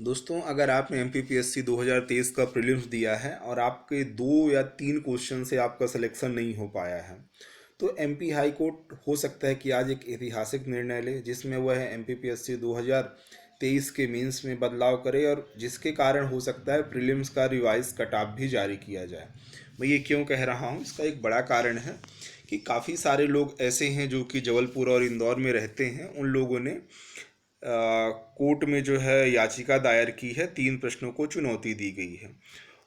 दोस्तों, अगर आपने एमपीपीएससी 2023 का प्रीलिम्स दिया है और आपके 2 या 3 क्वेश्चन से आपका सिलेक्शन नहीं हो पाया है, तो एमपी हाई कोर्ट हो सकता है कि आज एक ऐतिहासिक निर्णय ले, जिसमें वह एमपीपीएससी 2023 के मेंस में बदलाव करे और जिसके कारण हो सकता है प्रीलिम्स का रिवाइज कट ऑफ भी जारी किया जाए। मैं ये क्यों कह रहा हूँ, इसका एक बड़ा कारण है कि काफ़ी सारे लोग ऐसे हैं जो कि जबलपुर और इंदौर में रहते हैं। उन लोगों ने कोर्ट में जो है याचिका दायर की है। 3 प्रश्नों को चुनौती दी गई है।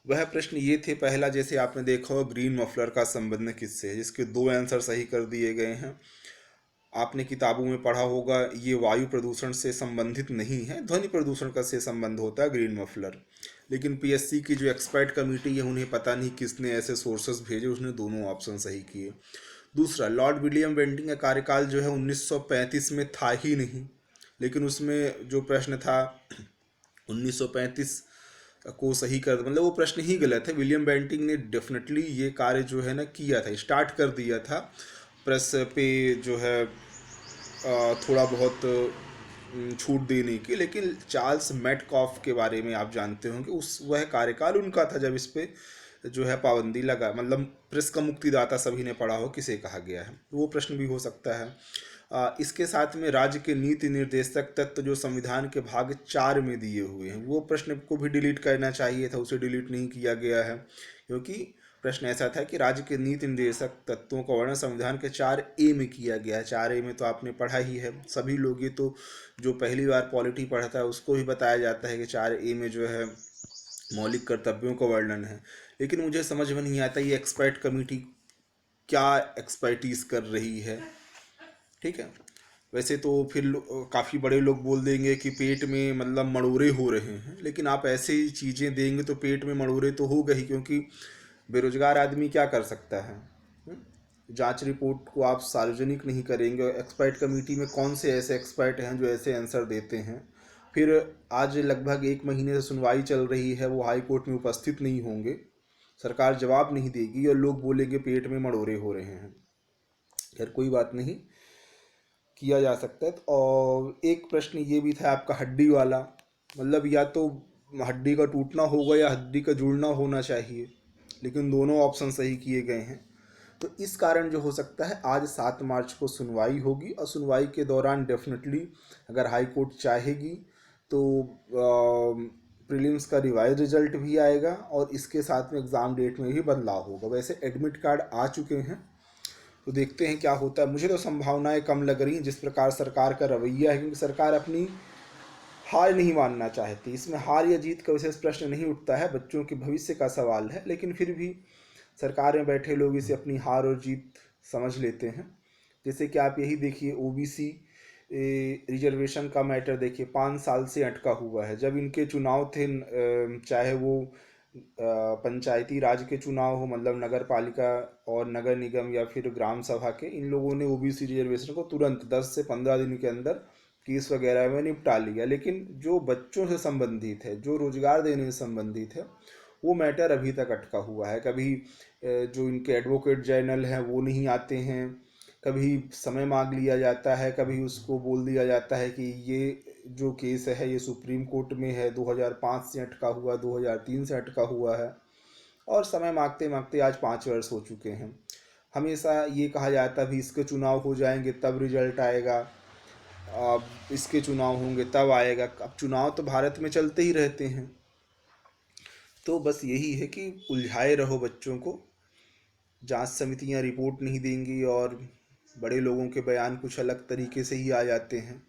वह प्रश्न ये थे, पहला, जैसे आपने देखा हो, ग्रीन मफलर का संबंध किससे है, जिसके 2 आंसर सही कर दिए गए हैं। आपने किताबों में पढ़ा होगा, ये वायु प्रदूषण से संबंधित नहीं है, ध्वनि प्रदूषण का से संबंध होता है ग्रीन मफलर। लेकिन पीएससी की जो एक्सपर्ट कमेटी है, उन्हें पता नहीं किसने ऐसे सोर्सेस भेजे, उसने दोनों ऑप्शन सही किए। दूसरा, लॉर्ड विलियम बेंटिंग का कार्यकाल जो है 1935 में था ही नहीं, लेकिन उसमें जो प्रश्न था 1935 को सही कर, मतलब वो प्रश्न ही गलत है। विलियम बेंटिंग ने डेफिनेटली ये कार्य जो है ना किया था, स्टार्ट कर दिया था प्रेस पे जो है थोड़ा बहुत छूट देने की। लेकिन चार्ल्स मेटकॉफ के बारे में आप जानते होंगे, उस वह कार्यकाल उनका था जब इस पे जो है पाबंदी लगा, मतलब प्रेस का मुक्तिदाता सभी ने पढ़ा हो किसे कहा गया है, वो प्रश्न भी हो सकता है। इसके साथ में राज्य के नीति निर्देशक तत्व जो संविधान के भाग 4 में दिए हुए हैं, वो प्रश्न को भी डिलीट करना चाहिए था, उसे डिलीट नहीं किया गया है। क्योंकि प्रश्न ऐसा था कि राज्य के नीति निर्देशक तत्वों का वर्णन संविधान के 4A में किया गया है। 4A में तो आपने पढ़ा ही है सभी लोग, ये तो जो पहली बार पॉलिटी पढ़ता है उसको भी बताया जाता है कि 4A में जो है मौलिक कर्तव्यों का वर्णन है। लेकिन मुझे समझ में नहीं आता ये एक्सपर्ट कमेटी क्या एक्सपर्टीज कर रही है। ठीक है, वैसे तो फिर काफ़ी बड़े लोग बोल देंगे कि पेट में मतलब मड़ोरे हो रहे हैं, लेकिन आप ऐसी चीज़ें देंगे तो पेट में मड़ोरे तो होगा ही, क्योंकि बेरोजगार आदमी क्या कर सकता है। जांच रिपोर्ट को आप सार्वजनिक नहीं करेंगे, और एक्सपर्ट कमेटी में कौन से ऐसे एक्सपर्ट हैं जो ऐसे आंसर देते हैं। फिर आज लगभग 1 महीने से सुनवाई चल रही है, वो हाई कोर्ट में उपस्थित नहीं होंगे, सरकार जवाब नहीं देगी और लोग बोलेंगे पेट में मड़ोरे हो रहे हैं। खैर कोई बात नहीं, किया जा सकता है। और एक प्रश्न ये भी था आपका हड्डी वाला, मतलब या तो हड्डी का टूटना होगा या हड्डी का जुड़ना होना चाहिए, लेकिन दोनों ऑप्शन सही किए गए हैं। तो इस कारण जो हो सकता है, आज 7 मार्च को सुनवाई होगी और सुनवाई के दौरान डेफिनेटली अगर हाई कोर्ट चाहेगी तो प्रीलिम्स का रिवाइज रिजल्ट भी आएगा और इसके साथ में एग्ज़ाम डेट में भी बदलाव होगा। वैसे एडमिट कार्ड आ चुके हैं, तो देखते हैं क्या होता है। मुझे तो संभावनाएं कम लग रही हैं जिस प्रकार सरकार का रवैया है, क्योंकि सरकार अपनी हार नहीं मानना चाहती। इसमें हार या जीत का विशेष प्रश्न नहीं उठता है, बच्चों के भविष्य का सवाल है, लेकिन फिर भी सरकार में बैठे लोग इसे अपनी हार और जीत समझ लेते हैं। जैसे कि आप यही देखिए, ओबीसी रिजर्वेशन का मैटर देखिए, 5 साल से अटका हुआ है। जब इनके चुनाव थे, चाहे वो पंचायती राज के चुनाव हो, मतलब नगर पालिका और नगर निगम या फिर ग्राम सभा के, इन लोगों ने ओबीसी रिजर्वेशन को तुरंत 10 से 15 दिन के अंदर केस वगैरह में निपटा लिया। लेकिन जो बच्चों से संबंधित है, जो रोजगार देने से संबंधित है, वो मैटर अभी तक अटका हुआ है। कभी जो इनके एडवोकेट जनरल हैं वो नहीं आते हैं, कभी समय मांग लिया जाता है, कभी उसको बोल दिया जाता है कि ये जो केस है ये सुप्रीम कोर्ट में है, 2005 से अटका हुआ, 2003 से अटका हुआ है, और समय मांगते मांगते आज 5 वर्ष हो चुके हैं। हमेशा ये कहा जाता भी इसके चुनाव हो जाएंगे तब रिजल्ट आएगा, अब इसके चुनाव होंगे तब आएगा। अब चुनाव तो भारत में चलते ही रहते हैं। तो बस यही है कि उलझाए रहो बच्चों को, जांच समितियां रिपोर्ट नहीं देंगी और बड़े लोगों के बयान कुछ अलग तरीके से ही आ जाते हैं।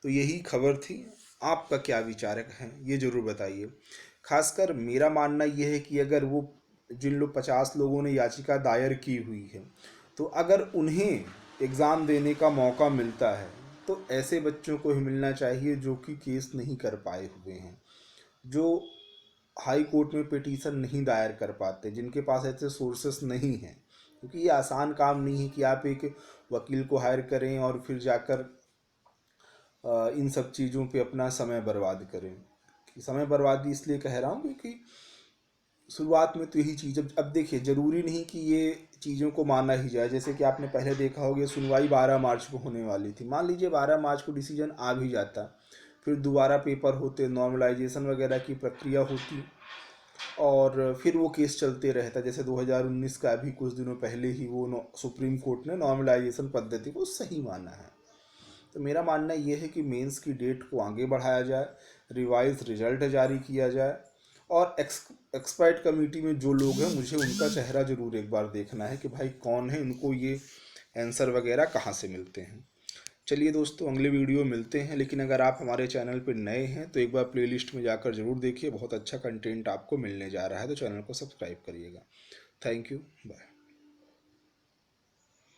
तो यही खबर थी। आपका क्या विचार है ये ज़रूर बताइए। खासकर मेरा मानना यह है कि अगर वो जिन लोग 50 लोगों ने याचिका दायर की हुई है, तो अगर उन्हें एग्ज़ाम देने का मौका मिलता है तो ऐसे बच्चों को ही मिलना चाहिए जो कि केस नहीं कर पाए हुए हैं, जो हाई कोर्ट में पिटीशन नहीं दायर कर पाते, जिनके पास ऐसे सोर्सेस नहीं हैं। क्योंकि ये आसान काम नहीं है कि आप एक वकील को हायर करें और फिर जाकर इन सब चीज़ों पे अपना समय बर्बाद करें। समय बर्बादी इसलिए कह रहा हूँ क्योंकि शुरुआत में तो यही चीज़, अब देखिए ज़रूरी नहीं कि ये चीज़ों को माना ही जाए। जैसे कि आपने पहले देखा होगा, सुनवाई 12 मार्च को होने वाली थी, मान लीजिए 12 मार्च को डिसीजन आ भी जाता, फिर दोबारा पेपर होते, नॉर्मलाइजेशन वगैरह की प्रक्रिया होती, और फिर वो केस चलते रहता। जैसे 2019 का अभी कुछ दिनों पहले ही वो सुप्रीम कोर्ट ने नॉर्मलाइजेशन पद्धति को सही माना है। तो मेरा मानना ये है कि मेंस की डेट को आगे बढ़ाया जाए, रिवाइज रिजल्ट जारी किया जाए, और एक्सपर्ट कमेटी में जो लोग हैं मुझे उनका चेहरा जरूर एक बार देखना है कि भाई कौन है, उनको ये आंसर वगैरह कहाँ से मिलते हैं। चलिए दोस्तों, अगले वीडियो मिलते हैं। लेकिन अगर आप हमारे चैनल पर नए हैं तो एक बार प्लेलिस्ट में जाकर जरूर देखिए, बहुत अच्छा कंटेंट आपको मिलने जा रहा है, तो चैनल को सब्सक्राइब करिएगा। Thank you, bye.